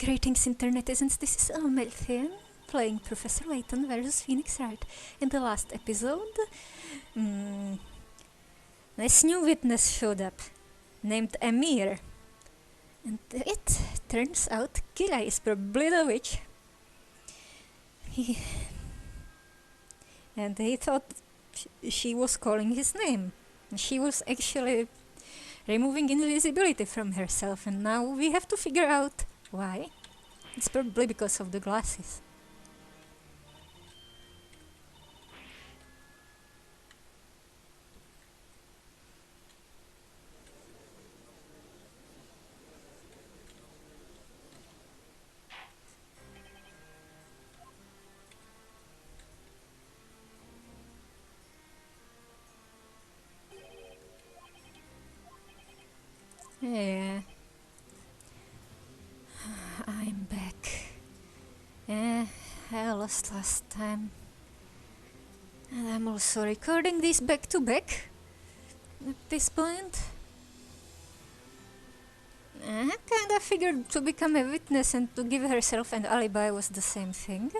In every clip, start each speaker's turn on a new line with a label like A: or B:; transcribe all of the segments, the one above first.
A: Greetings, internetizens. This is Elmerthien playing Professor Layton versus Phoenix Wright. In the last episode, this new witness showed up, named Emir. And it turns out Kira is probably the witch. And he thought she was calling his name. She was actually removing invisibility from herself, and now we have to figure out why. It's probably because of the glasses. Yeah. I'm back. I lost last time. And I'm also recording this back to back at this point. I kinda figured to become a witness and to give herself an alibi was the same thing.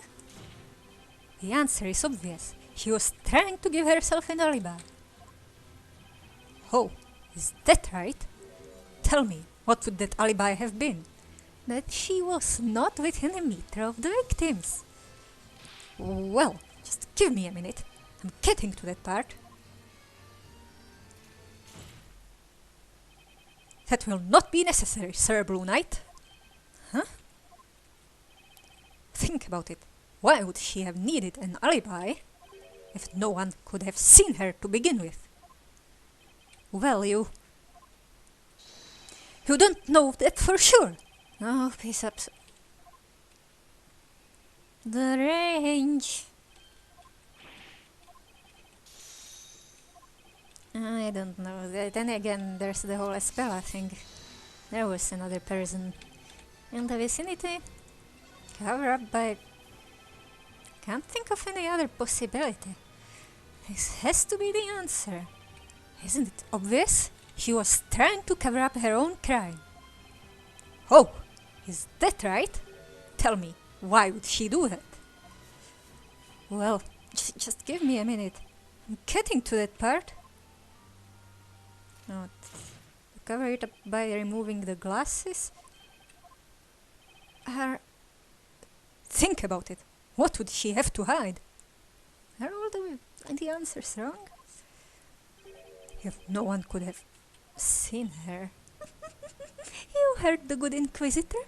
A: The answer is obvious. She was trying to give herself an alibi. Oh, is that right? Tell me, what would that alibi have been? That she was not within a meter of the victims. Well, just give me a minute. I'm getting to that part. That will not be necessary, Sir Blue Knight. Huh? Think about it. Why would she have needed an alibi if no one could have seen her to begin with? Well, you don't know that for sure. Oh, piece up. The range. I don't know. Then again, there's the whole Espella thing. There was another person in the vicinity. Cover up by... Can't think of any other possibility. This has to be the answer. Isn't it obvious? She was trying to cover up her own crime. Oh, is that right? Tell me, why would she do that? Well, just give me a minute. I'm getting to that part. No, cover it up by removing the glasses. Think about it. What would she have to hide? Are all the answers wrong? If no one could have seen her. You heard the good Inquisitor.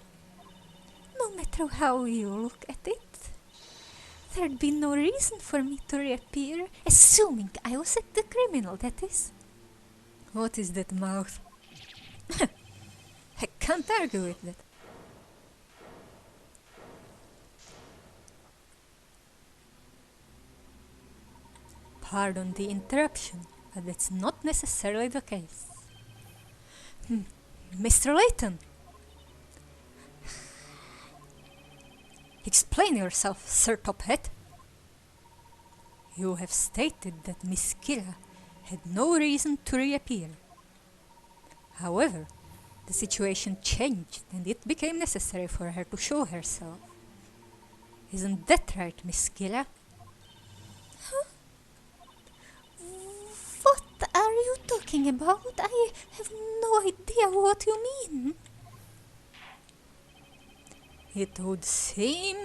A: No matter how you look at it, there'd be no reason for me to reappear, assuming I was the criminal, that is. What is that mouth? I can't argue with that. Pardon the interruption, but that's not necessarily the case. Mr. Layton! Explain yourself, Sir Tophead. You have stated that Miss Kira had no reason to reappear. However, the situation changed and it became necessary for her to show herself. Isn't that right, Miss Kira?
B: Huh? What are you talking about? I have no idea what you mean.
A: It would seem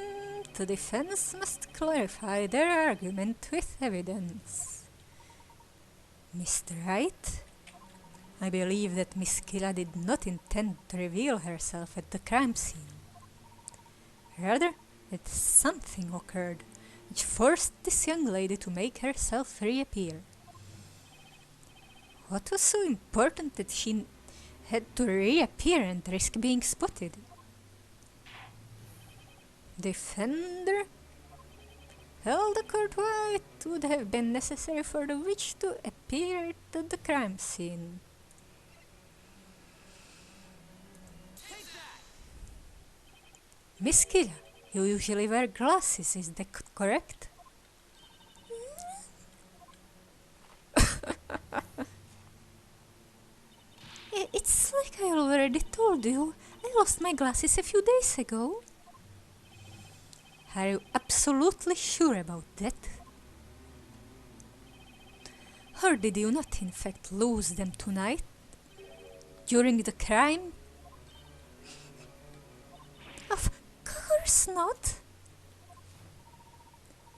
A: the defense must clarify their argument with evidence. Mr. Wright, I believe that Miss Kira did not intend to reveal herself at the crime scene. Rather, that something occurred which forced this young lady to make herself reappear. What was so important that she had to reappear and risk being spotted? Defender? Held the court why it would have been necessary for the witch to appear at the crime scene. Miss Kira, you usually wear glasses, is that correct?
B: It's like I already told you. I lost
A: lost my glasses a few days ago. Are you absolutely sure about that? Or did you not in fact lose them tonight? During the crime?
B: Of course not.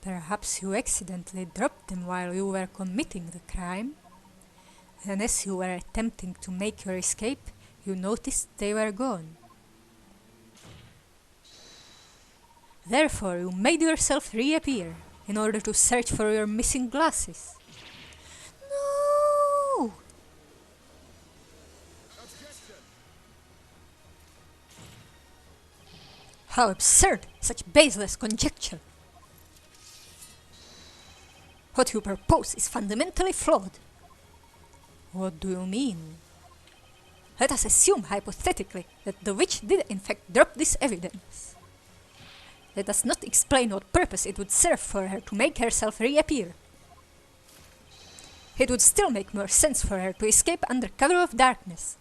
A: Perhaps you accidentally dropped them while you were committing the crime, and as you were attempting to make your escape, you noticed they were gone. Therefore, you made yourself reappear in order to search for your missing glasses.
B: No!
A: How absurd! Such baseless conjecture! What you propose is fundamentally flawed. What do you mean? Let us assume hypothetically that the witch did in fact drop this evidence. Let us not explain what purpose it would serve for her to make herself reappear. It would still make more sense for her to escape under cover of darkness.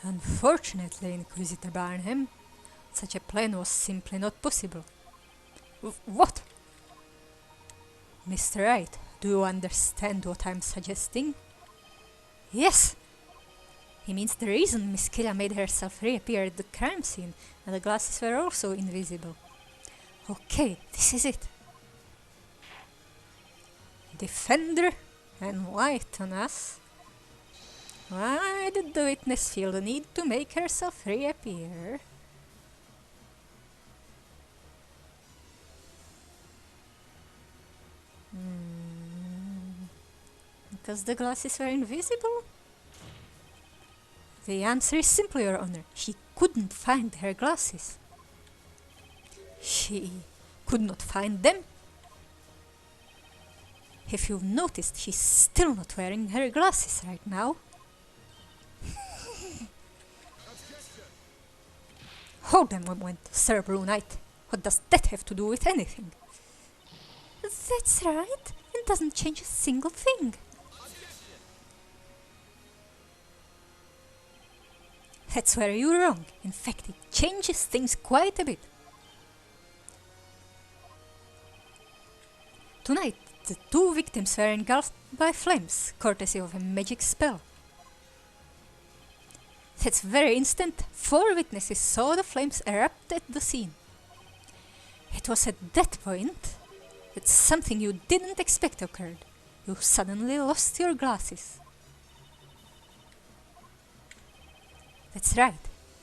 A: Unfortunately, Inquisitor Barnham, such a plan was simply not possible. What? Mr. Wright, do you understand what I'm suggesting? Yes! He means the reason Miss Killa made herself reappear at the crime scene and the glasses were also invisible. Okay, this is it. Defender, enlighten us. Why did the witness feel the need to make herself reappear? Because the glasses were invisible? The answer is simple, Your Honor. She couldn't find her glasses. She could not find them. If you've noticed, she's still not wearing her glasses right now. Hold on a moment, Sir Blue Knight. What does that have to do with anything?
B: That's right. It doesn't change a single thing.
A: That's where you're wrong. In fact, it changes things quite a bit. Tonight, the two victims were engulfed by flames, courtesy of a magic spell. That very instant, 4 witnesses saw the flames erupt at the scene. It was at that point that something you didn't expect occurred. You suddenly lost your glasses. That's right.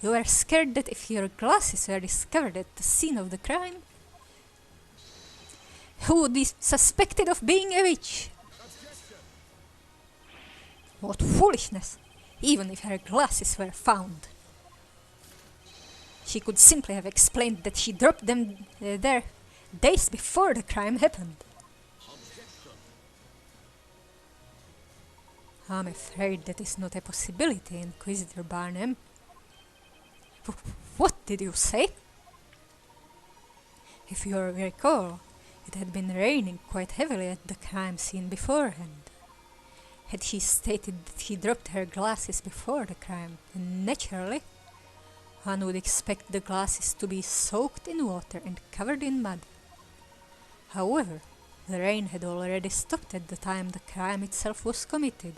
A: You were scared that if your glasses were discovered at the scene of the crime, you would be suspected of being a witch. What foolishness! Even if her glasses were found. She could simply have explained that she dropped them there days before the crime happened. I'm afraid that is not a possibility, Inquisitor Barnum. What did you say? If you recall, it had been raining quite heavily at the crime scene beforehand. Had she stated that she dropped her glasses before the crime, then naturally, one would expect the glasses to be soaked in water and covered in mud. However, the rain had already stopped at the time the crime itself was committed.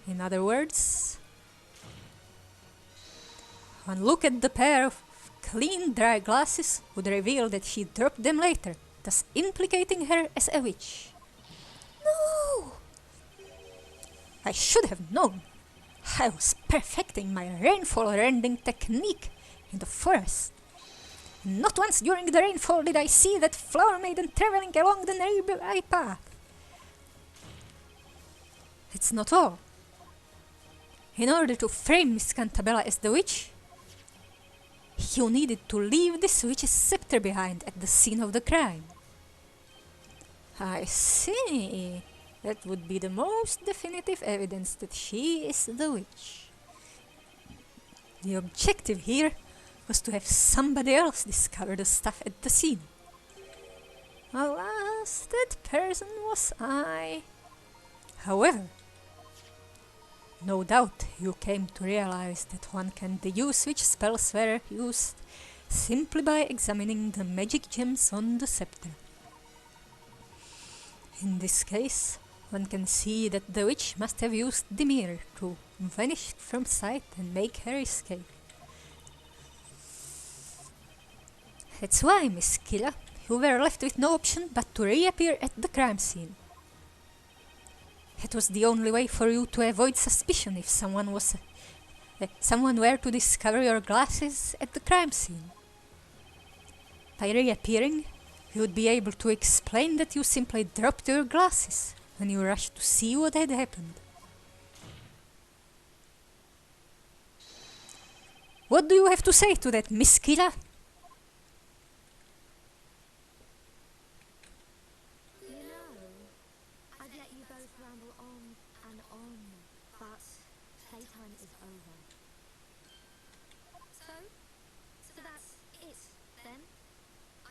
A: In other words, one look at the pair of clean, dry glasses would reveal that she dropped them later, thus implicating her as a witch.
B: No!
A: I should have known. I was perfecting my rainfall rending technique in the forest. Not once during the rainfall did I see that flower maiden traveling along the nearby path. That's not all. In order to frame Miss Cantabella as the witch, you needed to leave this witch's scepter behind at the scene of the crime. I see. That would be the most definitive evidence that she is the witch. The objective here was to have somebody else discover the stuff at the scene. Alas, that person was I. However, No doubt you came to realize that one can deduce which spells were used simply by examining the magic gems on the scepter. In this case, one can see that the witch must have used the mirror to vanish from sight and make her escape. That's why, Miss Killa, you were left with no option but to reappear at the crime scene. It was the only way for you to avoid suspicion if someone were to discover your glasses at the crime scene. By reappearing, you would be able to explain that you simply dropped your glasses when you rushed to see what had happened. What do you have to say to that, Miss Killa?
B: I'd let you both ramble on and on, but playtime is over. So that's it, then?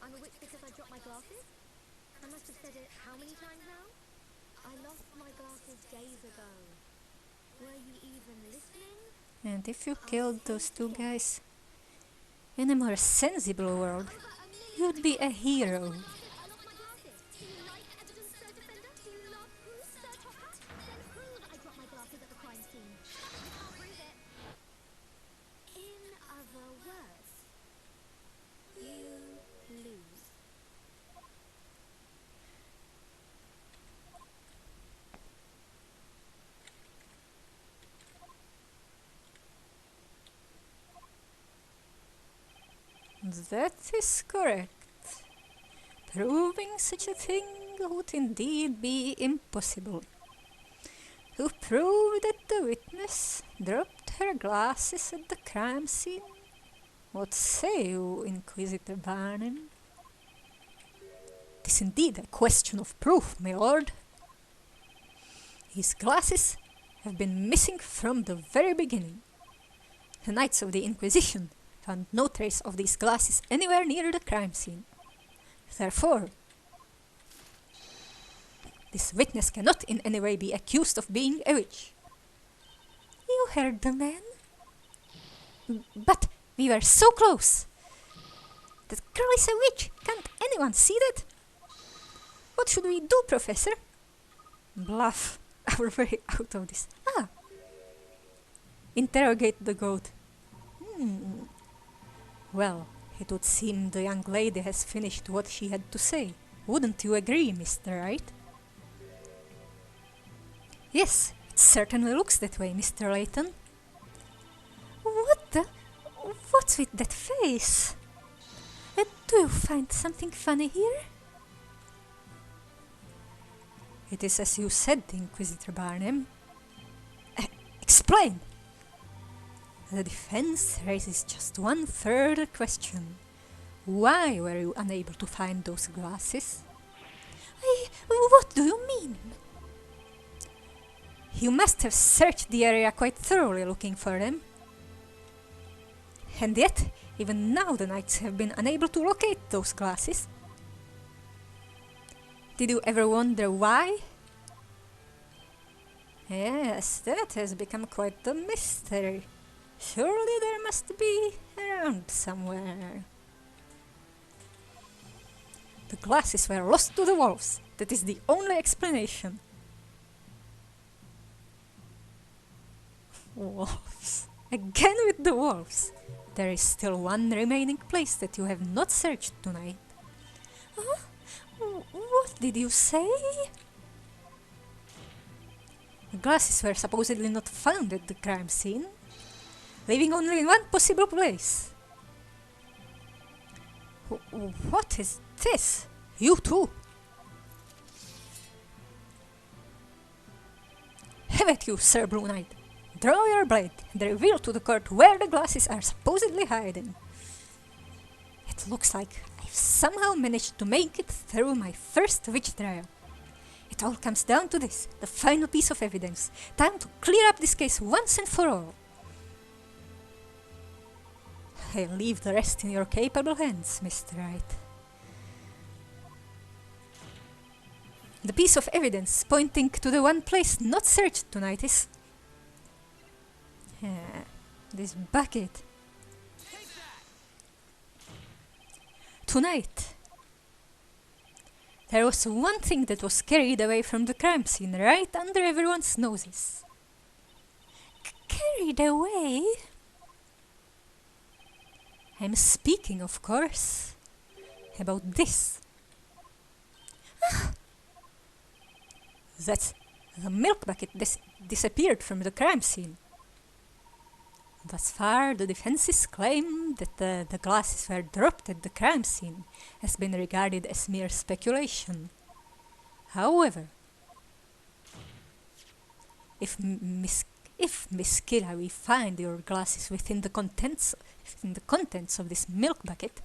B: I'm a witch because I dropped my glasses? I must have said it how many times now? I lost my glasses days ago. Were you even listening?
A: And if you killed those two guys in a more sensible world, you'd be a hero. That is correct. Proving such a thing would indeed be impossible. To prove that the witness dropped her glasses at the crime scene? What say you, Inquisitor Barnum? It is indeed a question of proof, my lord. His glasses have been missing from the very beginning. The Knights of the Inquisition found no trace of these glasses anywhere near the crime scene. Therefore, this witness cannot in any way be accused of being a witch.
B: You heard the man?
A: But we were so close. That girl is a witch. Can't anyone see that? What should we do, Professor? Bluff our way out of this. Interrogate the goat. Well, it would seem the young lady has finished what she had to say. Wouldn't you agree, Mr. Wright? Yes, it certainly looks that way, Mr. Layton.
B: What's with that face? Do you find something funny here?
A: It is as you said, Inquisitor Barnum. Explain! The defense raises just one further question. Why were you unable to find those glasses?
B: What do you mean?
A: You must have searched the area quite thoroughly looking for them. And yet, even now the knights have been unable to locate those glasses. Did you ever wonder why? Yes, that has become quite a mystery. Surely there must be around somewhere. The glasses were lost to the wolves. That is the only explanation. Wolves. Again with the wolves. There is still one remaining place that you have not searched tonight.
B: Huh? What did you say?
A: The glasses were supposedly not found at the crime scene, leaving only one possible place. What is this? You too! Have at you, Sir Blue Knight! Draw your blade and reveal to the court where the glasses are supposedly hiding. It looks like I've somehow managed to make it through my first witch trial. It all comes down to this, the final piece of evidence. Time to clear up this case once and for all. I leave the rest in your capable hands, Mr. Wright. The piece of evidence pointing to the one place not searched tonight is This bucket. Tonight, there was one thing that was carried away from the crime scene right under everyone's noses. Carried away? I'm speaking, of course, about this. That's the milk bucket disappeared from the crime scene. Thus far, the defense's claim that the glasses were dropped at the crime scene has been regarded as mere speculation. However, if Miss Kira, we find your glasses within the contents of this milk bucket,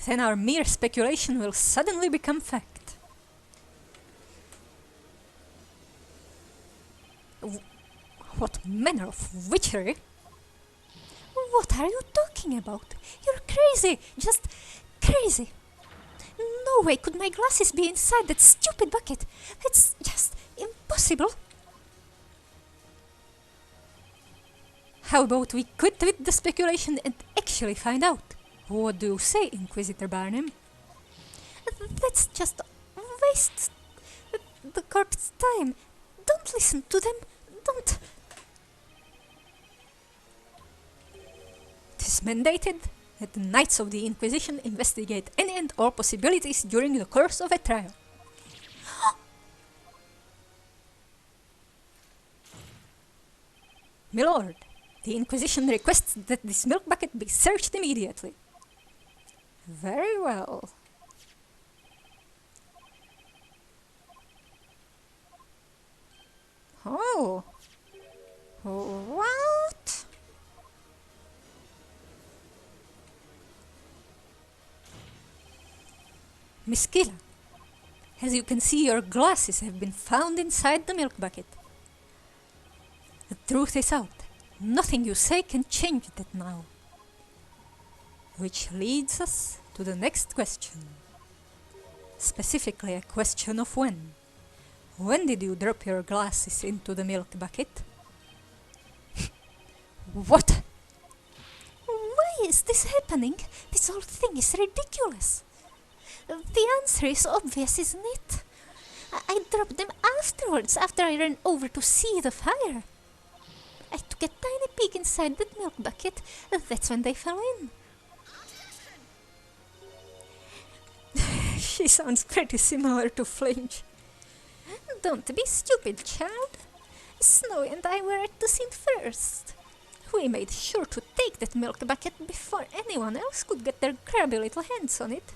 A: then our mere speculation will suddenly become fact. What manner of witchery? What are you talking about? You're crazy! Just crazy! No way could my glasses be inside that stupid bucket! It's just impossible! How about we quit with the speculation and actually find out? What do you say, Inquisitor Barnum? Let's just waste the court's time. Don't listen to them. Don't. It is mandated that the Knights of the Inquisition investigate any and all possibilities during the course of a trial. My lord, the Inquisition requests that this milk bucket be searched immediately. Very well. Oh. What? Miss Kira, as you can see, your glasses have been found inside the milk bucket. The truth is out. Nothing you say can change that now. Which leads us to the next question. Specifically a question of when. When did you drop your glasses into the milk bucket? What? Why is this happening? This whole thing is ridiculous. The answer is obvious, isn't it? I dropped them afterwards, after I ran over to see the fire. I took a tiny peek inside that milk bucket. That's when they fell in. She sounds pretty similar to Flinch. Don't be stupid, child. Snowy and I were at the scene first. We made sure to take that milk bucket before anyone else could get their grubby little hands on it.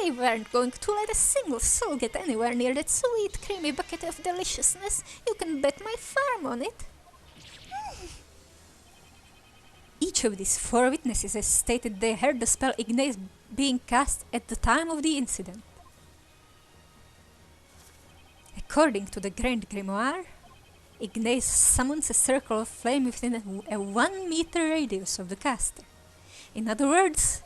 A: We weren't going to let a single soul get anywhere near that sweet, creamy bucket of deliciousness. You can bet my farm on it. Each of these 4 witnesses has stated they heard the spell Ignace being cast at the time of the incident. According to the Grand Grimoire, Ignace summons a circle of flame within a 1 meter radius of the caster. In other words,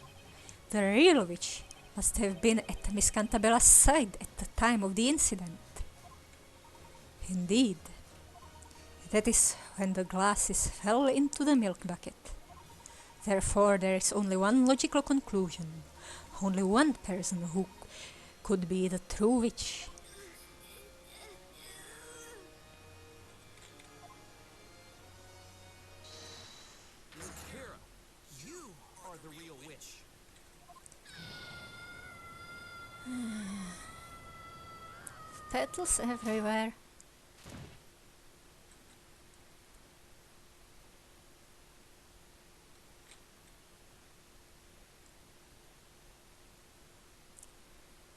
A: the real witch must have been at Miss Cantabella's side at the time of the incident. Indeed, that is when the glasses fell into the milk bucket. Therefore, there is only one logical conclusion. Only one person who could be the true witch.
C: Kira, you are the real witch.
A: Petals everywhere.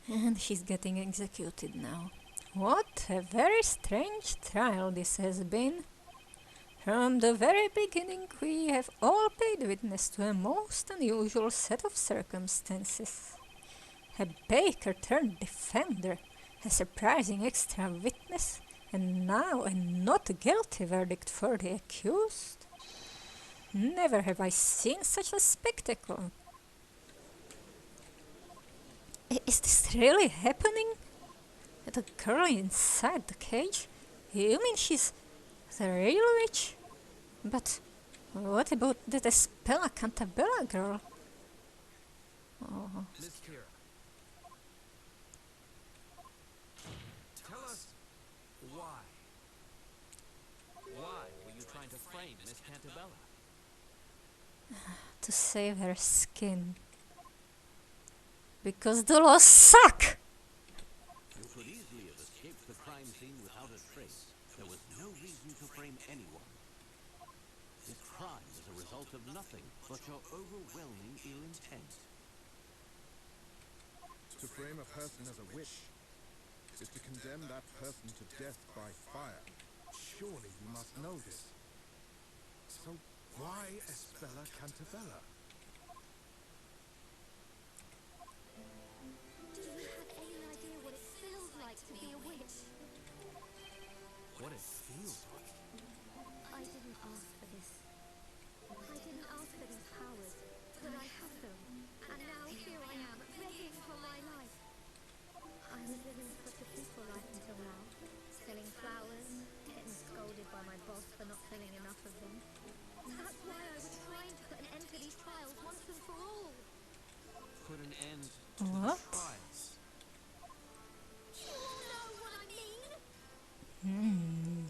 A: And she's getting executed now. What a very strange trial this has been. From the very beginning we have all paid witness to a most unusual set of circumstances. A baker turned defender, a surprising extra witness, and now a not guilty verdict for the accused. Never have I seen such a spectacle. Is this really happening? The girl inside the cage? You mean she's The real witch? But what about that Espella Cantabella girl? Oh.
C: Miss Kira. Tell us why. Why were you trying to frame Miss Cantabella?
A: To save her skin. Because the laws suck!
D: You could easily have escaped the crime scene without a trace. There was no reason to frame anyone. This crime was a result of nothing but your overwhelming ill intent.
E: To frame a person as a witch is to condemn that person to death by fire. Surely you must know this. So why Espella Cantabella?
B: Do you have any idea what it feels like to be a witch?
C: What it feels like.
B: I didn't ask for this. I didn't ask for these powers, but I have them. And now here I am, begging for my life. I was living such a peaceful life until now. Selling flowers, getting scolded by my boss for not selling enough of them. That's why I was trying to put an end to these trials once and for all.
C: Put an end to
A: What?
C: the trials.
B: You all know what I mean?
A: Hmm.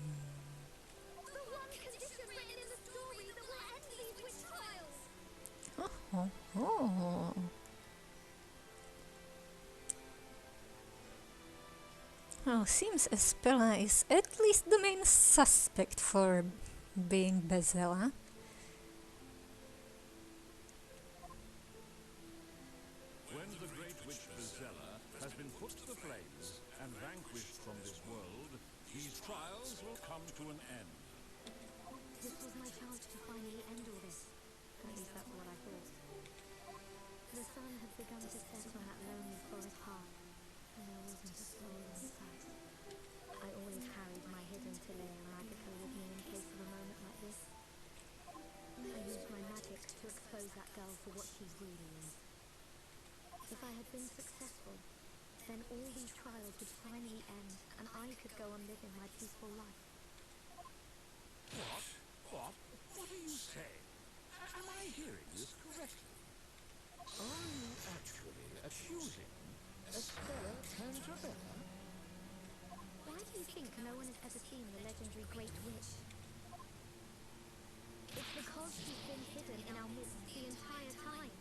B: The one condition written in the story that will end these witch trials.
A: Oh, oh. Oh, seems Espella is at least the main suspect for being Bezella.
F: When the great witch Bezella has been put to the flames and vanquished from this world, these trials will come to an end.
B: This was my chance to finally end all this. At least that's what I thought. The sun had begun to set on that lonely forest path, and there wasn't a soul in sight. I always carried my hidden Tilea magica with me in case of a moment like this. I used my magic to expose that girl for what she really is. If I had been successful, then all these trials would finally end, and I could go on living my peaceful life.
F: What? What? What are you saying? Am I hearing this correctly? Are you actually accusing Espella Cantabella?
B: Why do you think no one has ever seen the legendary Great Witch? It's because she's been hidden in our midst the entire time.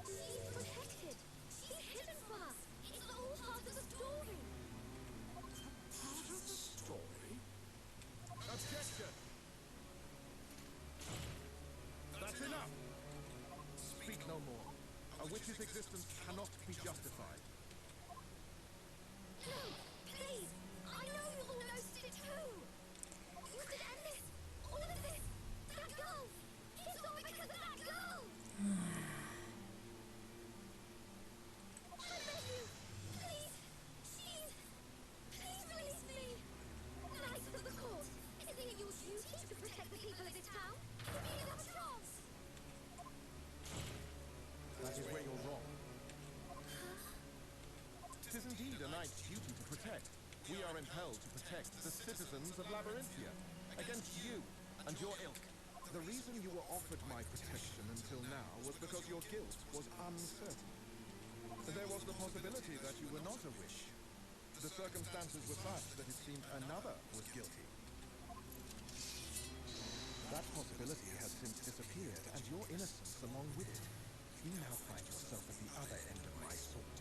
B: She's protected. She's hidden from us. It's all part of the story.
F: Part of the story?
E: Objection! That's enough! Speak no more. A witch's existence cannot be justified.
B: No, please. I know you all noticed it too. You could end this. All of this. That girl. It's all because of that girl. I beg you. Please. Please release me. Knights of the court. Isn't it your duty to protect the people of this town? Give me another chance.
E: That is where you're wrong. It is indeed a knight's duty to protect. We are impelled to protect the citizens of Labyrinthia against you and your ilk. The reason you were offered my protection until now was because your guilt was uncertain. There was the possibility that you were not a witch. The circumstances were such that it seemed another was guilty. That possibility has since disappeared, and your innocence along with it. You now find yourself at the other end of my sword.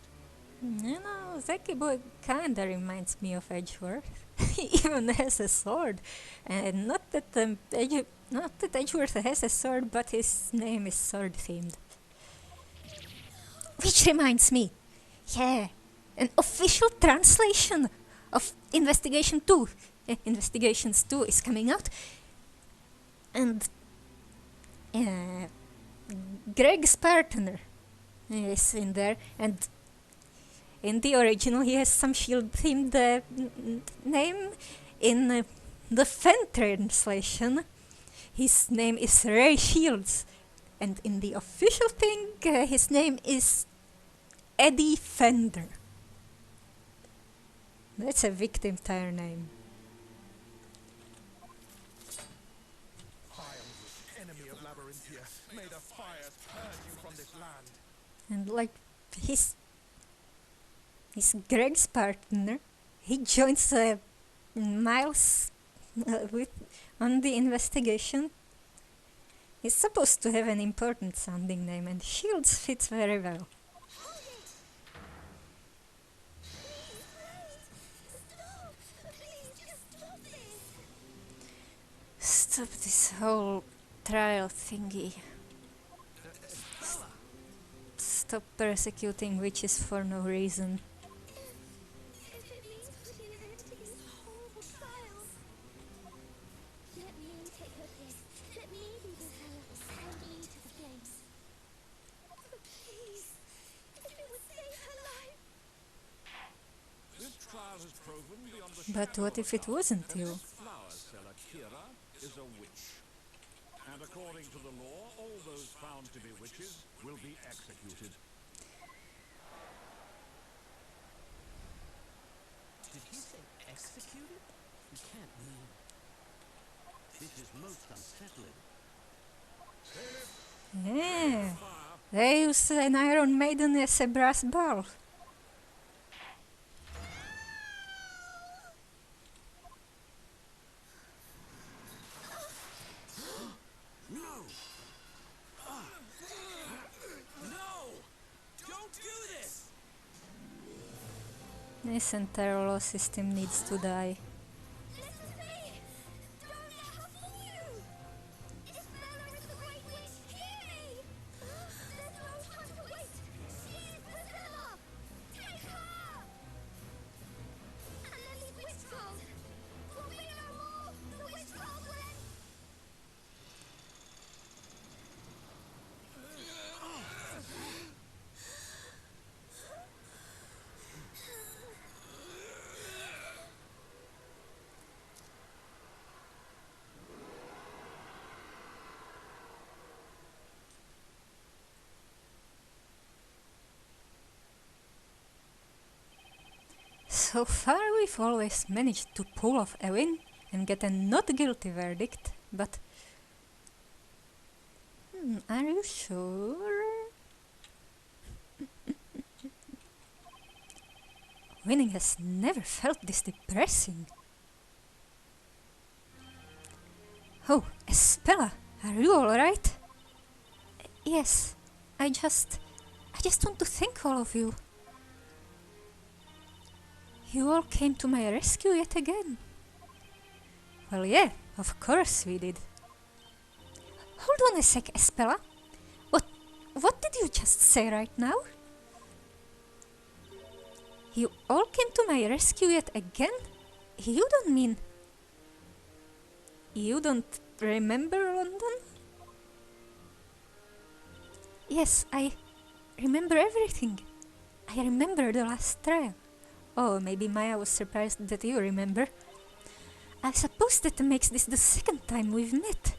A: You know, Zeki Boy kinda reminds me of Edgeworth. He even has a sword. And not that Edgeworth has a sword, but his name is sword themed. Which reminds me, yeah, an official translation of Investigation 2. Investigations 2 is coming out. And Greg's partner is in there, and in the original he has some shield themed name. In the fan translation his name is Ray Shields, and in the official thing his name is Eddie Fender. That's a victim tire name.
E: Labyrinthia. May the fires purge you from this land.
A: And like he's Greg's partner. He joins Miles with on the investigation. He's supposed to have an important sounding name, and Shields fits very well. Stop this whole trial thingy. Stop persecuting witches for no reason.
B: If it means putting an end to these horrible trials, let me take her place. Let me be with her. Send me to the flames. But please, if it would save her life.
F: This trial has proven beyond the
A: But
F: shadow
A: what
F: of
A: if
F: a
A: it
F: doubt
A: wasn't
F: that
A: you?
F: this flower seller Kira is a witch. And according to the law, all those found to be witches will be executed.
C: Did he say executed? He can't mean.
D: This is most unsettling.
A: Yeah, they use an Iron Maiden as a brass ball.
C: No! No! Don't do this!
A: This entire law system needs to die.
B: Listen to me! Don't let her fool you! Isabella is the great witch! Hear me! There's no time to waste! She is Priscilla! Take her! And then leave witch trials! For we no more! The witch trials will end!
A: So far we've always managed to pull off a win and get a not guilty verdict, but... are you sure? Winning has never felt this depressing. Oh, Espella, are you alright? Yes, I just want to thank all of you. You all came to my rescue yet again. Well, yeah, of course we did. Hold on a sec, Espella. What did you just say right now? You all came to my rescue yet again? You don't mean... You don't remember London? Yes, I remember everything. I remember the last trial. Oh, maybe Maya was surprised that you remember. I suppose that makes this the second time we've met,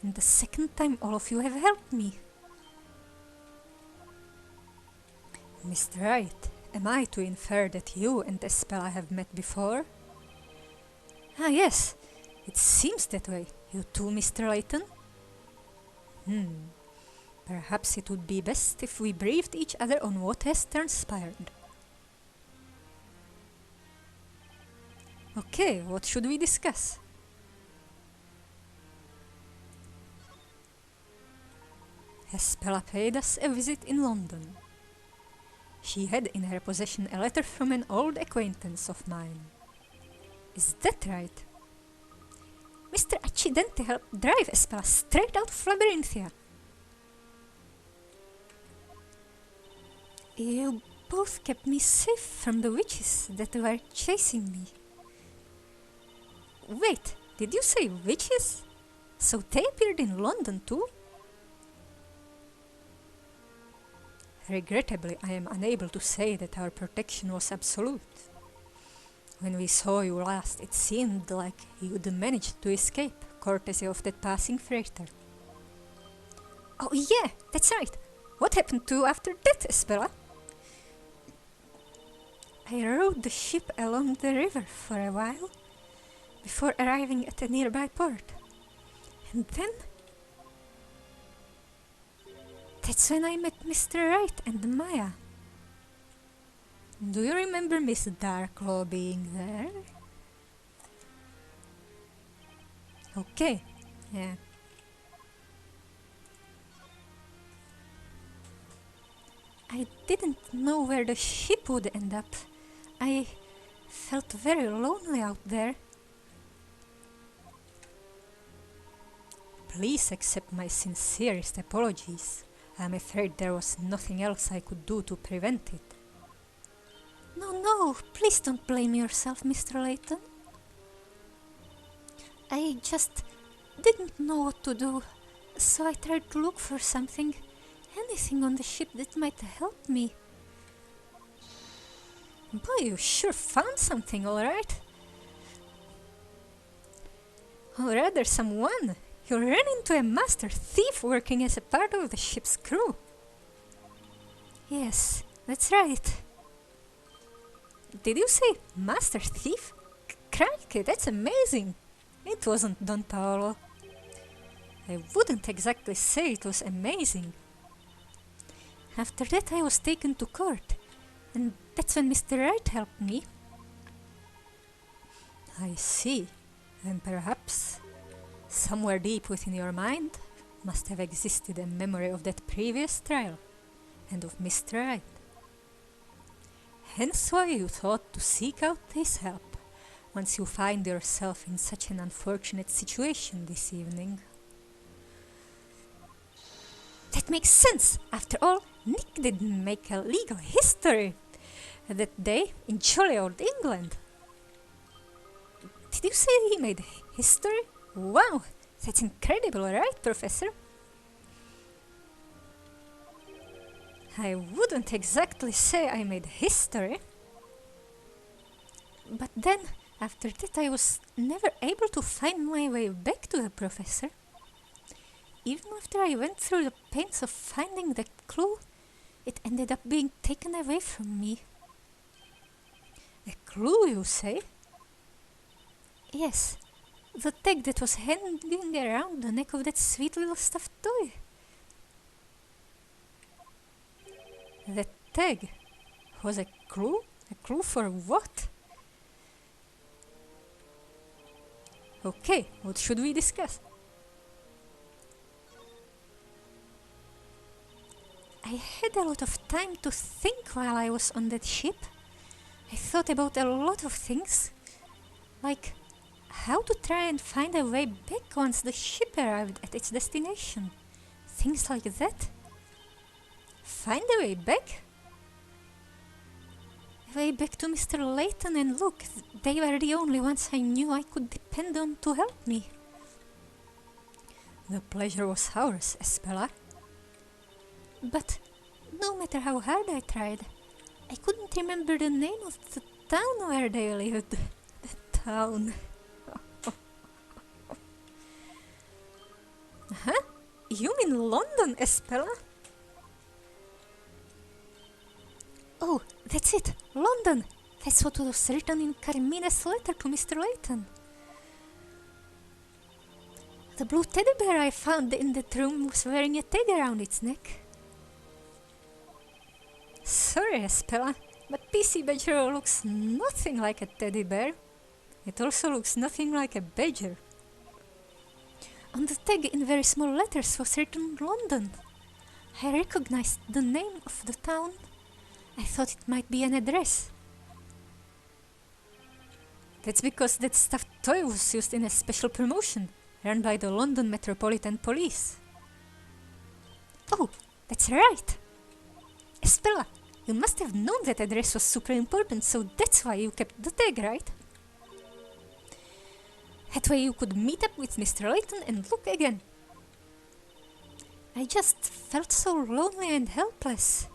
A: and the second time all of you have helped me. Mr. Wright, am I to infer that you and Espella have met before? Ah, yes, it seems that way. You too, Mr. Layton? Perhaps it would be best if we briefed each other on what has transpired. Okay, what should we discuss? Espella paid us a visit in London. She had in her possession a letter from an old acquaintance of mine. Is that right? Mr. Accidente helped drive Espella straight out of Labyrinthia. You both kept me safe from the witches that were chasing me. Wait, did you say witches? So they appeared in London too? Regrettably, I am unable to say that our protection was absolute. When we saw you last, it seemed like you'd managed to escape, courtesy of that passing freighter. Oh yeah, that's right. What happened to you after that, Espella? I rowed the ship along the river for a while, before arriving at a nearby port. And then That's when I met Mr. Wright and Maya. Do you remember Miss Darklaw being there? Okay, yeah. I didn't know where the ship would end up. I felt very lonely out there. Please accept my sincerest apologies. I'm afraid there was nothing else I could do to prevent it. No, please don't blame yourself, Mr. Layton. I just didn't know what to do, so I tried to look for something, anything on the ship that might help me. Boy, you sure found something, alright? Or rather, someone. You ran into a master thief working as a part of the ship's crew. Yes, that's right. Did you say master thief? Crikey, that's amazing. It wasn't Don Paolo. I wouldn't exactly say it was amazing. After that I was taken to court, and that's when Mr. Wright helped me. I see, and perhaps somewhere deep within your mind must have existed a memory of that previous trial, and of Mr. Wright. Hence why you thought to seek out his help, once you find yourself in such an unfortunate situation this evening. That makes sense! After all, Nick didn't make a legal history that day in jolly old England. Did you say he made history? Wow, that's incredible, right, Professor? I wouldn't exactly say I made history. But then, after that, I was never able to find my way back to the Professor. Even after I went through the pains of finding the clue, it ended up being taken away from me. A clue, you say? Yes, the tag that was hanging around the neck of that sweet little stuffed toy. That tag was a clue? A clue for what? Okay, what should we discuss? I had a lot of time to think while I was on that ship. I thought about a lot of things, like how to try and find a way back once the ship arrived at its destination. Things like that. Find a way back? A way back to Mr. Layton and Luke. They were the only ones I knew I could depend on to help me. The pleasure was ours, Espella. But no matter how hard I tried, I couldn't remember the name of the town where they lived. The town. Huh? You mean London, Espella? Oh, that's it, London! That's what was written in Carmina's letter to Mr. Layton. The blue teddy bear I found in that room was wearing a tag around its neck. Sorry, Espella, but PC Badger looks nothing like a teddy bear. It also looks nothing like a badger. On the tag in very small letters was written London. I recognized the name of the town. I thought it might be an address. That's because that stuffed toy was used in a special promotion run by the London Metropolitan Police. Oh, that's right! Espella, you must have known that address was super important, so that's why you kept the tag, right? That way you could meet up with Mr. Layton and Luke again. I just felt so lonely and helpless.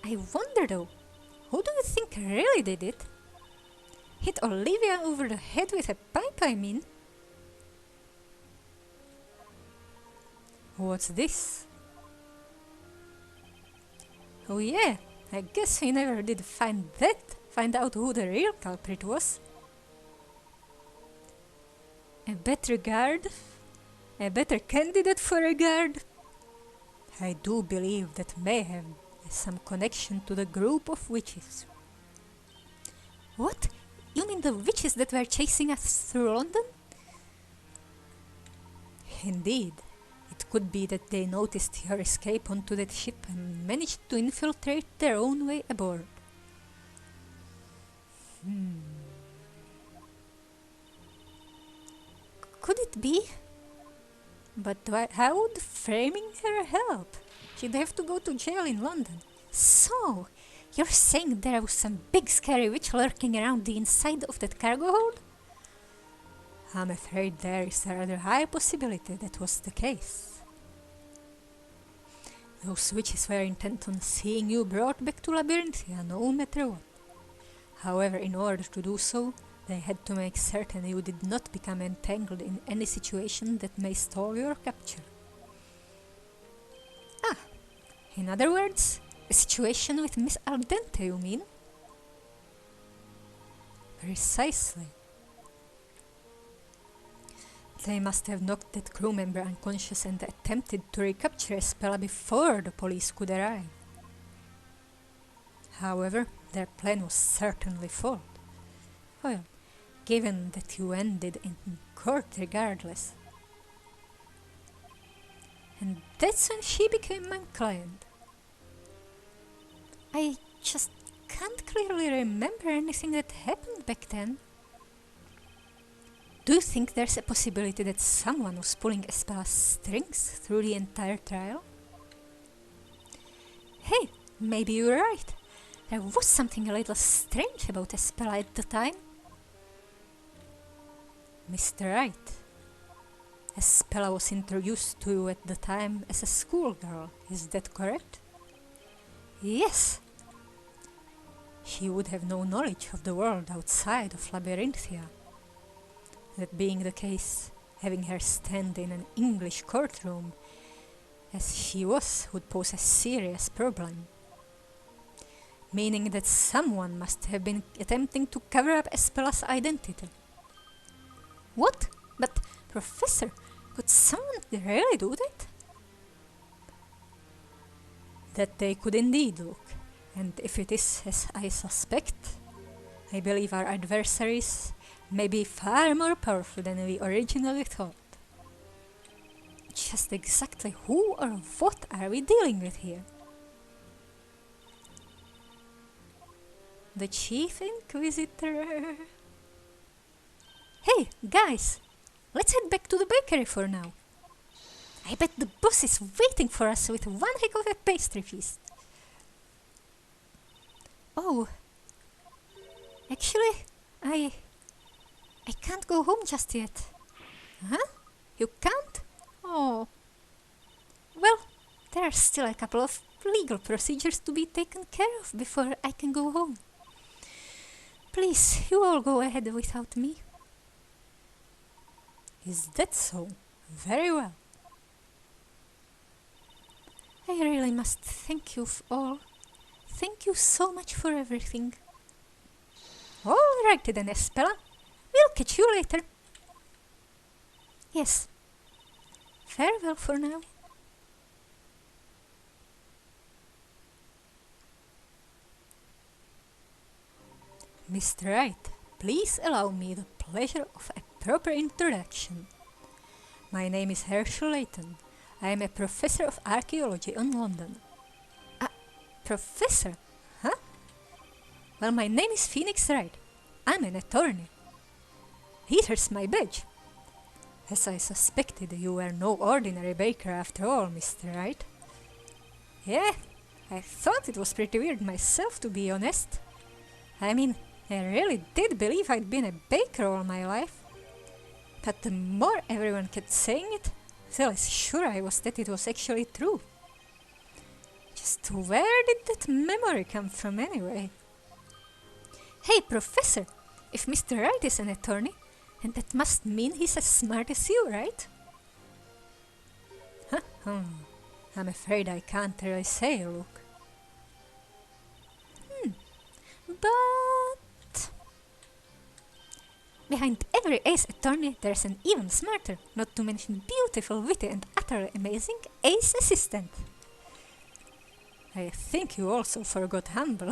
A: I wonder though, who do you think really did it? Hit Olivia over the head with a pipe, I mean. What's this? Oh yeah, I guess we never did find out who the real culprit was. A better guard? A better candidate for a guard? I do believe that may have some connection to the group of witches. What? You mean the witches that were chasing us through London? Indeed. It could be that they noticed your escape onto that ship and managed to infiltrate their own way aboard. Could it be? But how would framing her help? She'd have to go to jail in London. So, you're saying there was some big scary witch lurking around the inside of that cargo hold? I'm afraid there is a rather high possibility that was the case. Those witches were intent on seeing you brought back to Labyrinthia no matter what. However, in order to do so, they had to make certain you did not become entangled in any situation that may stall your capture. Ah, in other words, a situation with Miss Al Dente, you mean? Precisely. They must have knocked that crew member unconscious and attempted to recapture Espella before the police could arrive. However, their plan was certainly failed. Well, given that you ended in court regardless. And that's when she became my client. I just can't clearly remember anything that happened back then. Do you think there's a possibility that someone was pulling Espella's strings through the entire trial? Hey, maybe you're right. There was something a little strange about Espella at the time. Mr. Wright, Espella was introduced to you at the time as a schoolgirl, is that correct? Yes. She would have no knowledge of the world outside of Labyrinthia. That being the case, having her stand in an English courtroom, as she was, would pose a serious problem. Meaning that someone must have been attempting to cover up Espella's identity. What? But, Professor, could someone really do that? That they could indeed, Luke. And if it is as I suspect, I believe our adversaries may be far more powerful than we originally thought. Just exactly who or what are we dealing with here? The Chief Inquisitor. Hey, guys! Let's head back to the bakery for now. I bet the boss is waiting for us with one heck of a pastry feast. Oh, actually, I can't go home just yet. Huh? You can't? Oh. Well, there are still a couple of legal procedures to be taken care of before I can go home. Please, you all go ahead without me. Is that so? Very well. I really must thank you all. Thank you so much for everything. Alrighty then, Espella. We'll catch you later. Yes. Farewell for now. Mr. Wright, please allow me the pleasure of a proper introduction. My name is Professor Layton. I am a professor of archaeology in London. Professor? Huh? Well, my name is Phoenix Wright. I'm an attorney. Here's my badge. As I suspected, you were no ordinary baker after all, Mr. Wright. Yeah, I thought it was pretty weird myself, to be honest. I mean, I really did believe I'd been a baker all my life. But the more everyone kept saying it, the less sure I was that it was actually true. Just where did that memory come from anyway? Hey, Professor, if Mr. Wright is an attorney, then that must mean he's as smart as you, right? I'm afraid I can't really say, Luke. But behind every ace attorney there's an even smarter, not to mention beautiful, witty, and utterly amazing ace assistant. I think you also forgot humble.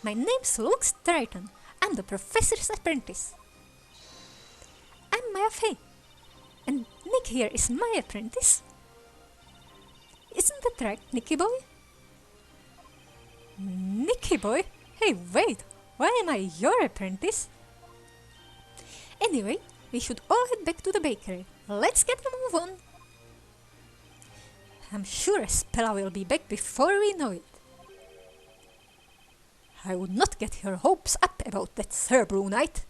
A: My name's Luke Layton. I'm the professor's apprentice. I'm Maya Fey, and Nick here is my apprentice. Isn't that right, Nicky boy? Nicky boy? Hey, wait, why am I your apprentice? Anyway, we should all head back to the bakery. Let's get a move on. I'm sure Spella will be back before we know it. I would not get your hopes up about that Sir Blue Knight.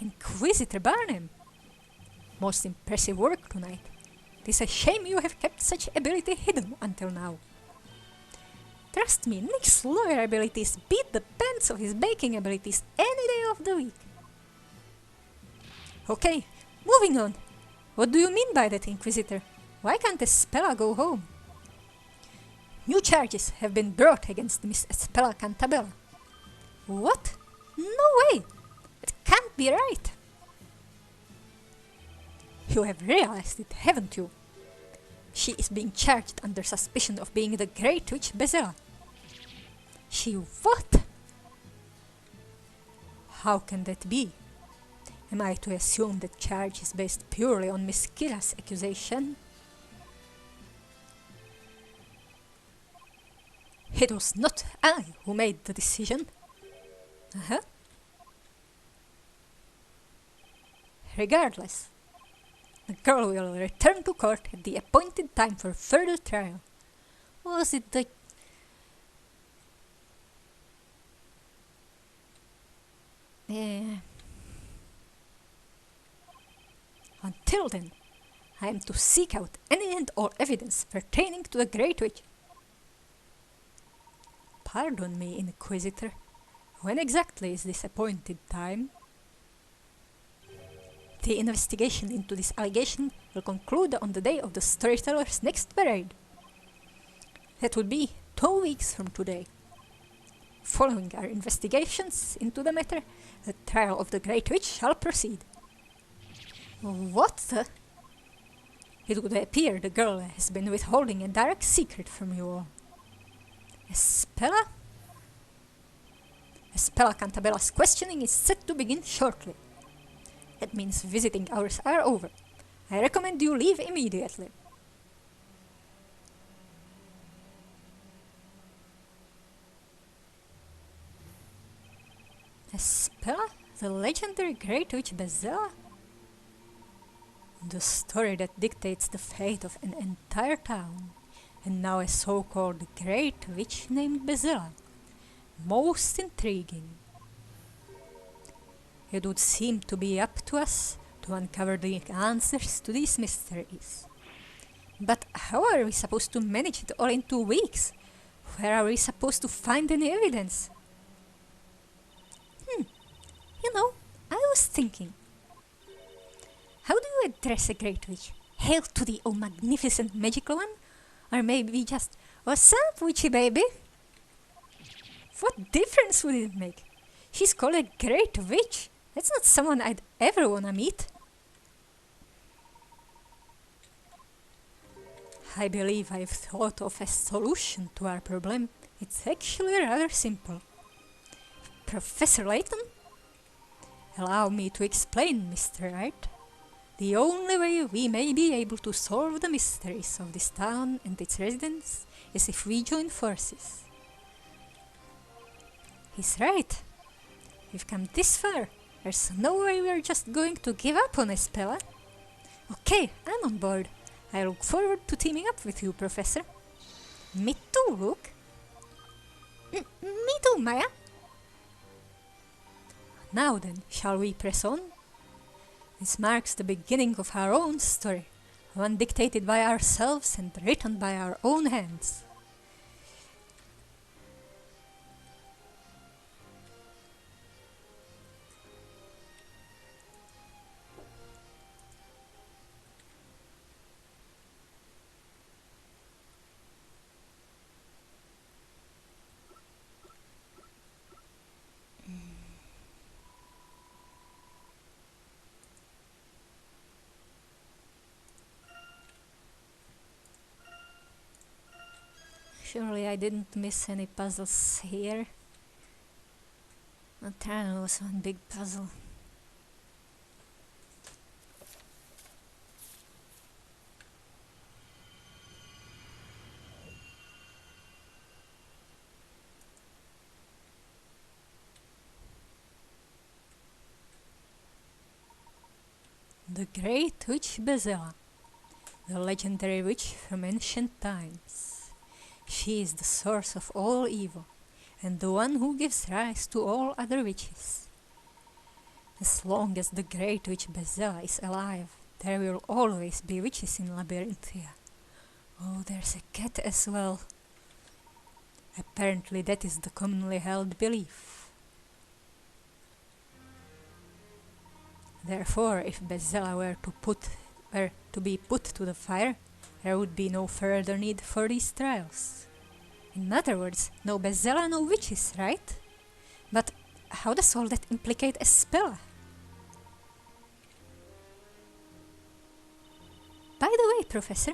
A: Inquisitor Barnum! Most impressive work tonight. It is a shame you have kept such ability hidden until now. Trust me, Nick's lawyer abilities beat the pants of his baking abilities any day of the week. Okay, moving on. What do you mean by that, Inquisitor? Why can't Espella go home? New charges have been brought against Miss Espella Cantabella. What? No way! It can't be right! You have realized it, haven't you? She is being charged under suspicion of being the Great Witch Bezella. She what? How can that be? Am I to assume that charge is based purely on Miss Kira's accusation? It was not I who made the decision. Regardless, the girl will return to court at the appointed time for further trial. Was it the... Until then, I am to seek out any and all evidence pertaining to the Great Witch. Pardon me, Inquisitor. When exactly is this appointed time? The investigation into this allegation will conclude on the day of the storyteller's next parade. That would be 2 weeks from today. Following our investigations into the matter, the trial of the Great Witch shall proceed. What the? It would appear the girl has been withholding a dark secret from you all. Espella? Espella Cantabella's questioning is set to begin shortly. That means visiting hours are over. I recommend you leave immediately. Espella? The legendary Great Witch Bezella? The story that dictates the fate of an entire town, and now a so-called Great Witch named Bezella. Most intriguing. It would seem to be up to us to uncover the answers to these mysteries. But how are we supposed to manage it all in 2 weeks? Where are we supposed to find any evidence? You know, I was thinking. How do you address a Great Witch? Hail to thee, O magnificent magical one? Or maybe just, what's up, witchy baby? What difference would it make? She's called a Great Witch. That's not someone I'd ever wanna meet. I believe I've thought of a solution to our problem. It's actually rather simple. Professor Layton? Allow me to explain, Mr. Wright. The only way we may be able to solve the mysteries of this town and its residents is if we join forces. He's right. We've come this far. There's no way we're just going to give up on Espella. Okay, I'm on board. I look forward to teaming up with you, Professor. Me too, Luke. Me too, Maya. Now then, shall we press on? This marks the beginning of our own story, one dictated by ourselves and written by our own hands. Surely I didn't miss any puzzles here. The trial was one big puzzle. The Great Witch Bezella, the legendary witch from ancient times. She is the source of all evil, and the one who gives rise to all other witches. As long as the Great Witch Bezella is alive, there will always be witches in Labyrinthia. Oh, there's a cat as well. Apparently that is the commonly held belief. Therefore, if Bezella were to be put to the fire, there would be no further need for these trials. In other words, no Bezella, no witches, right? But how does all that implicate Espella? By the way, Professor,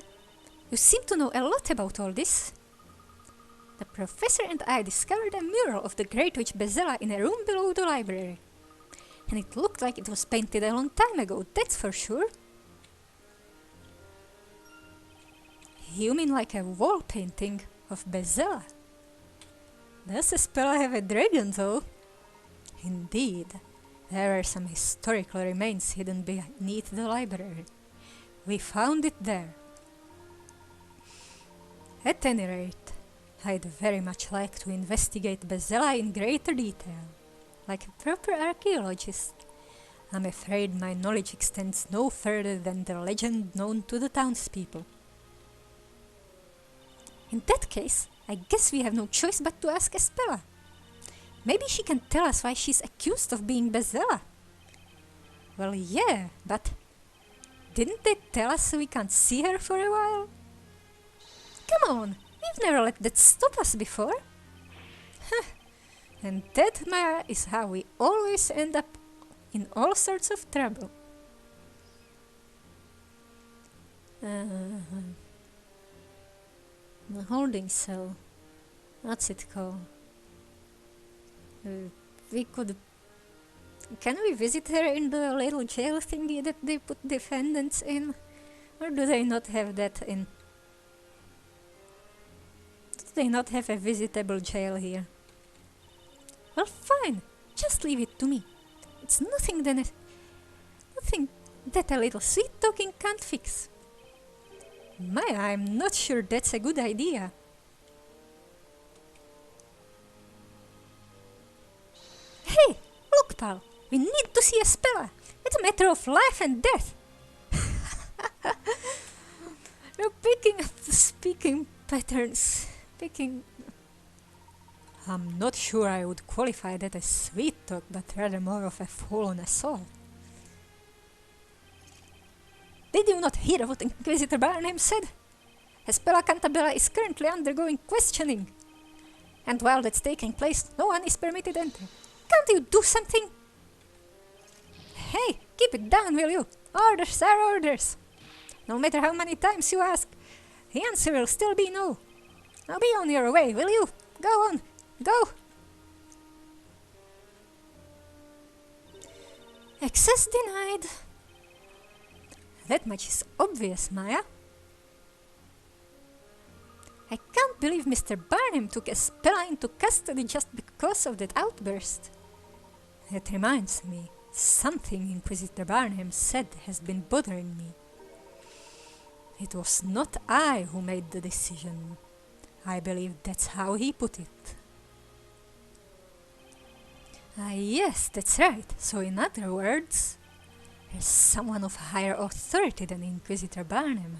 A: you seem to know a lot about all this. The Professor and I discovered a mural of the Great Witch Bezella in a room below the library. And it looked like it was painted a long time ago, that's for sure. You mean like a wall painting of Bezella? Does Espella have a dragon though? Indeed, there are some historical remains hidden beneath the library. We found it there. At any rate, I'd very much like to investigate Bezella in greater detail. Like a proper archaeologist. I'm afraid my knowledge extends no further than the legend known to the townspeople. In that case, I guess we have no choice but to ask Espella. Maybe she can tell us why she's accused of being Bezella. Well, yeah, but didn't they tell us we can't see her for a while? Come on, we've never let that stop us before. And that, Maya, is how we always end up in all sorts of trouble. The holding cell. What's it called? We could... Can we visit her in the little jail thingy that they put defendants in? Or do they not have that in... Do they not have a visitable jail here? Well, fine. Just leave it to me. It's nothing that a little sweet-talking can't fix. Maya, I'm not sure that's a good idea. Hey, look, pal. We need to see Espella. It's a matter of life and death. You're picking up the speaking patterns. I'm not sure I would qualify that as sweet talk, but rather more of a full-on assault. Did you not hear what Inquisitor Barnhem said? Espella Cantabella is currently undergoing questioning. And while that's taking place, no one is permitted entry. Can't you do something? Hey, keep it down, will you? Orders are orders. No matter how many times you ask, the answer will still be no. Now be on your way, will you? Go on. Go! Access denied. That much is obvious, Maya. I can't believe Mr. Barnum took Espella into custody just because of that outburst. It reminds me, something Inquisitor Barnum said has been bothering me. It was not I who made the decision. I believe that's how he put it. Yes, that's right. So in other words, there's someone of higher authority than Inquisitor Barnum,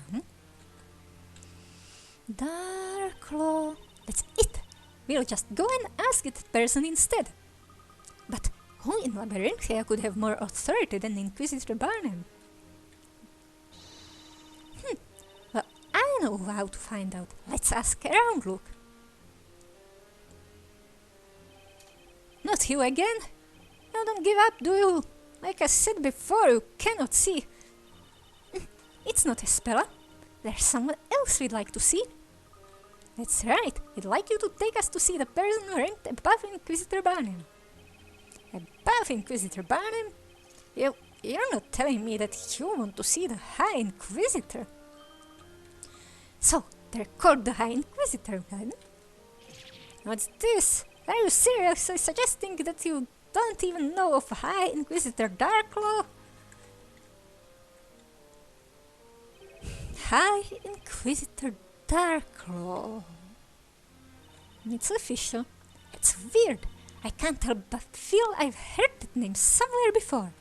A: Darklaw. That's it. We'll just go and ask that person instead. But who in Labyrinthia could have more authority than Inquisitor Barnum? Well, I know how to find out. Let's ask around, look. Not you again? You don't give up, do you? Like I said before, you cannot see. It's not Espella. There's someone else we'd like to see. That's right. I'd like you to take us to see the person ranked above Inquisitor Barnum. Above Inquisitor Barnum? You're not telling me that you want to see the High Inquisitor. So, they're called the High Inquisitor, then? What's this? Are you seriously suggesting that you don't even know of High Inquisitor Darklaw? High Inquisitor Darklaw. It's official. It's weird. I can't help but feel I've heard that name somewhere before.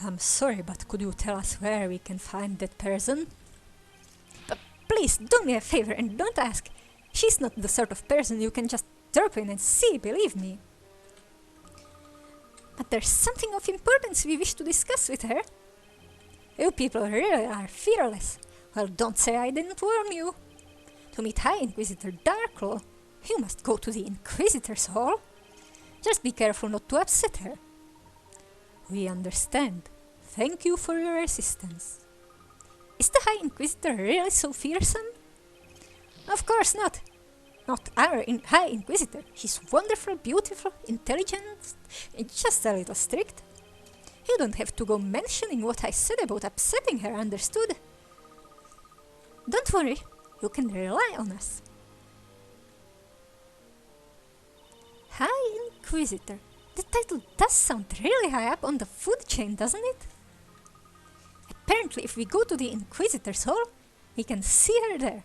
A: I'm sorry, but could you tell us where we can find that person? But please, do me a favor and don't ask. She's not the sort of person you can just drop in and see, believe me. But there's something of importance we wish to discuss with her. You people really are fearless. Well, don't say I didn't warn you. To meet High Inquisitor Darklaw, you must go to the Inquisitor's Hall. Just be careful not to upset her. We understand. Thank you for your assistance. Is the High Inquisitor really so fearsome? Of course not. Not our High Inquisitor. She's wonderful, beautiful, intelligent, and just a little strict. You don't have to go mentioning what I said about upsetting her, understood? Don't worry, you can rely on us. High Inquisitor. The title does sound really high up on the food chain, doesn't it? Apparently, if we go to the Inquisitor's Hall, we can see her there.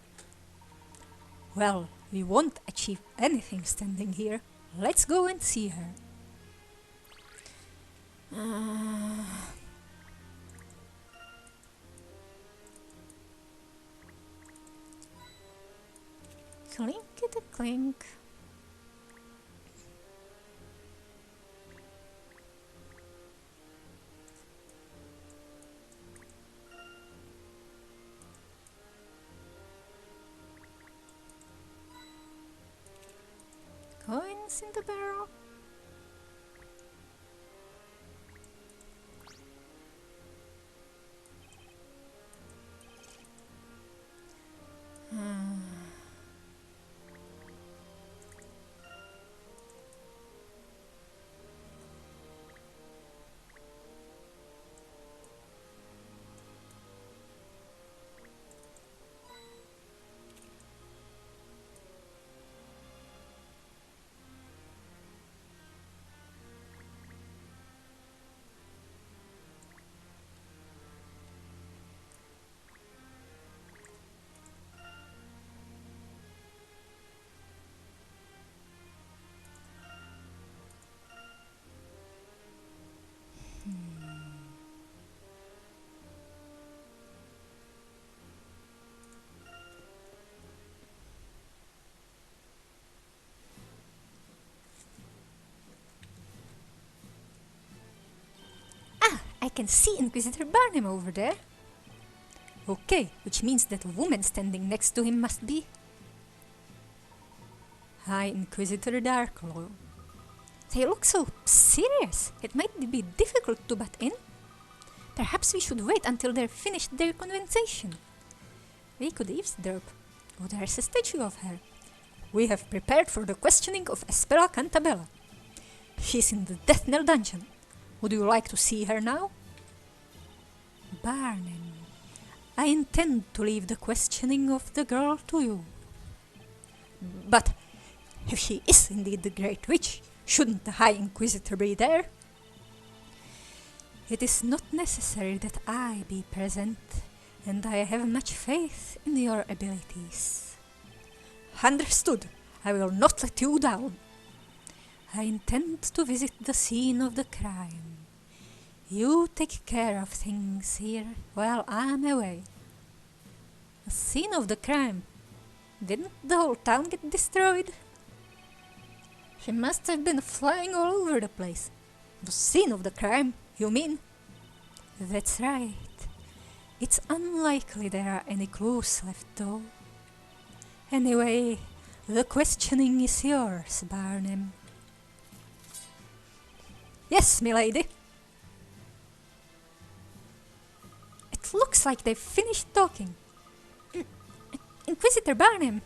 A: Well, we won't achieve anything standing here. Let's go and see her. Clink-a-clink. Coins in the barrel. I can see Inquisitor Barnum over there. Okay, which means that the woman standing next to him must be High Inquisitor Darklaw. They look so serious. It might be difficult to butt in. Perhaps we should wait until they're finished their conversation. We could eavesdrop. Oh, there's a statue of her. We have prepared for the questioning of Espera Cantabella. She's in the Death Knell dungeon. Would you like to see her now? Barnum, I intend to leave the questioning of the girl to you. But if she is indeed the Great Witch, shouldn't the High Inquisitor be there? It is not necessary that I be present, and I have much faith in your abilities. Understood. I will not let you down. I intend to visit the scene of the crime. You take care of things here while I'm away. The scene of the crime? Didn't the whole town get destroyed? She must have been flying all over the place. The scene of the crime, you mean? That's right. It's unlikely there are any clues left, though. Anyway, the questioning is yours, Barnum. Yes, milady. It looks like they've finished talking. Inquisitor Barnum!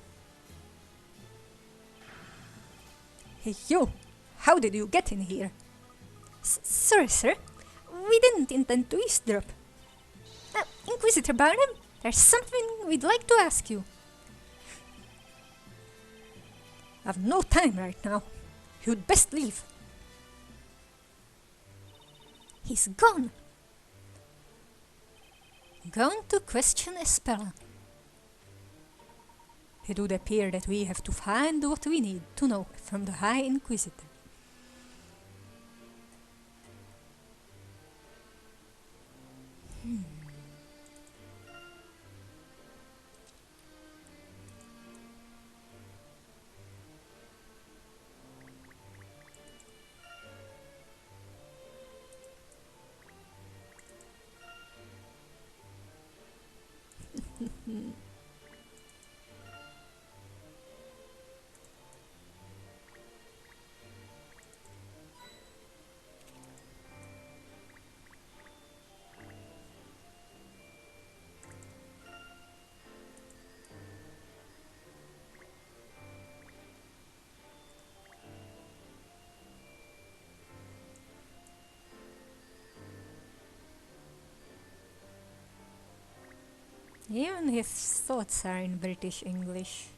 A: Hey, you! How did you get in here? Sorry, sir. We didn't intend to eavesdrop. Inquisitor Barnum, there's something we'd like to ask you. I've no time right now. You'd best leave. He's gone. Gone to question Espella. It would appear that we have to find what we need to know from the High Inquisitor. Even his thoughts are in British English.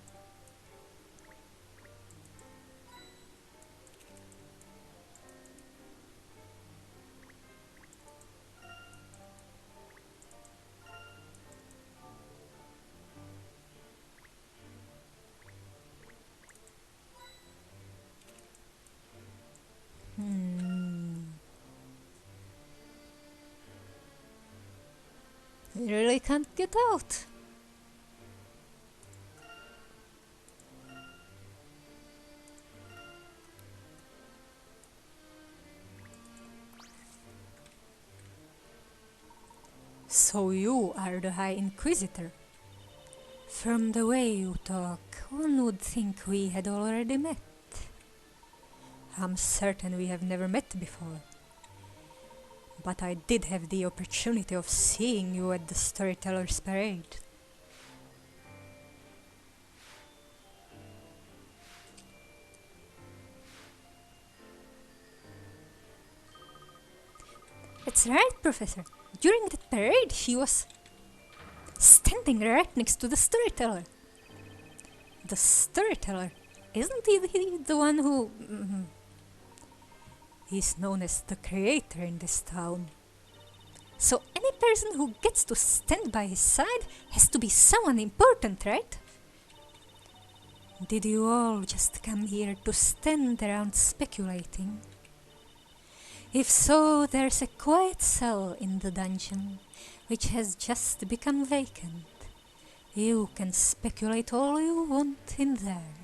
A: He really can't get out. So you are the High Inquisitor. From the way you talk, one would think we had already met. I'm certain we have never met before. But I did have the opportunity of seeing you at the Storytellers Parade. That's right, Professor. During that parade, she was standing right next to the Storyteller. The Storyteller? Isn't he the one who... He's known as the creator in this town. So any person who gets to stand by his side has to be someone important, right? Did you all just come here to stand around speculating? If so, there's a quiet cell in the dungeon, which has just become vacant. You can speculate all you want in there.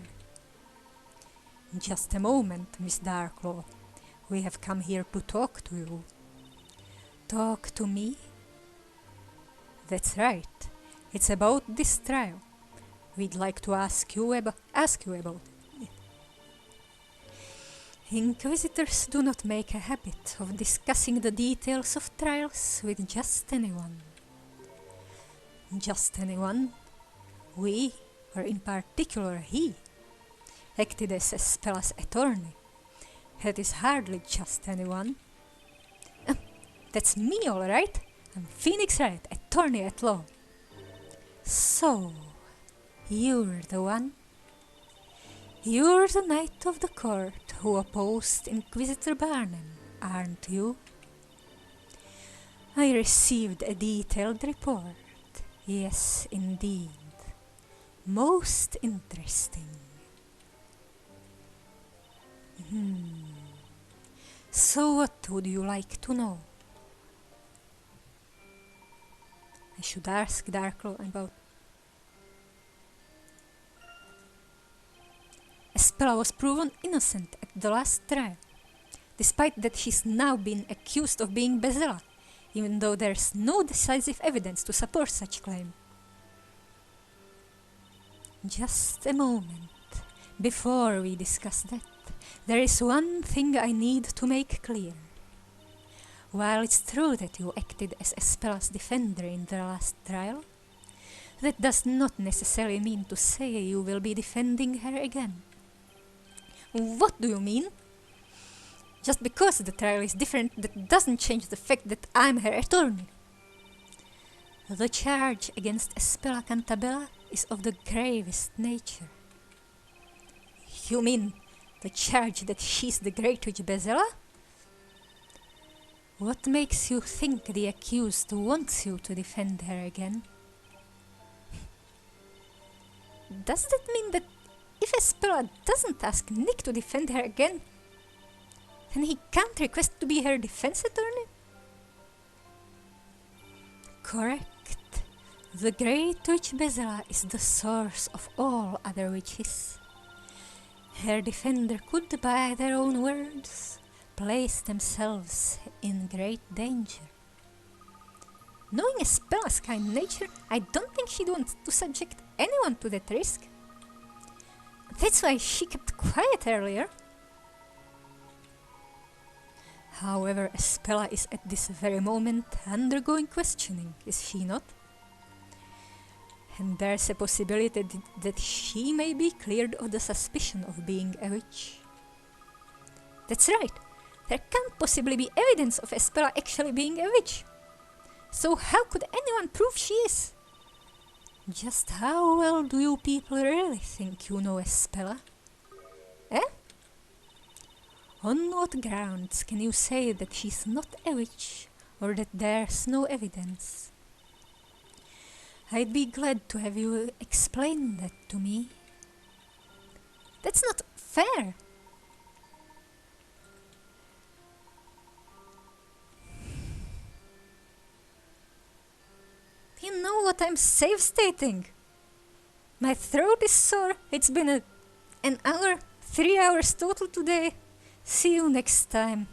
A: Just a moment, Miss Darklaw. We have come here to talk to you. Talk to me? That's right. It's about this trial. We'd like to ask you about it. Inquisitors do not make a habit of discussing the details of trials with just anyone. Just anyone? We, or in particular he, acted as Espella's attorney. That is hardly just anyone. That's me, all right. I'm Phoenix Wright, attorney at law. So, you're the one? You're the knight of the court who opposed Inquisitor Barnum, aren't you? I received a detailed report. Yes, indeed. Most interesting. So what would you like to know? I should ask Darklaw about... Espella was proven innocent at the last trial, despite that she's now been accused of being Bezella, even though there's no decisive evidence to support such claim. Just a moment. Before we discuss that, there is one thing I need to make clear. While it's true that you acted as Espella's defender in the last trial, That does not necessarily mean to say you will be defending her again. What do you mean? Just because the trial is different, that doesn't change the fact that I'm her attorney. The charge against Espela Cantabella is of the gravest nature. You mean the charge that she's the Great Witch Bezella? What makes you think the accused wants you to defend her again? Does that mean that if Espela doesn't ask Nick to defend her again, then he can't request to be her defense attorney? Correct. The Great Witch Bezella is the source of all other witches. Her defender could, by their own words, place themselves in great danger. Knowing Espela's kind nature, I don't think she'd want to subject anyone to that risk. That's why she kept quiet earlier. However, Espela is at this very moment undergoing questioning, is she not? And there's a possibility that she may be cleared of the suspicion of being a witch. That's right. There can't possibly be evidence of Espela actually being a witch. So how could anyone prove she is? Just how well do you people really think you know Espela? Eh? On what grounds can you say that she's not a witch, or that there's no evidence? I'd be glad to have you explain that to me. That's not fair. You know what I'm safe stating? My throat is sore. It's been an hour, 3 hours total today. See you next time.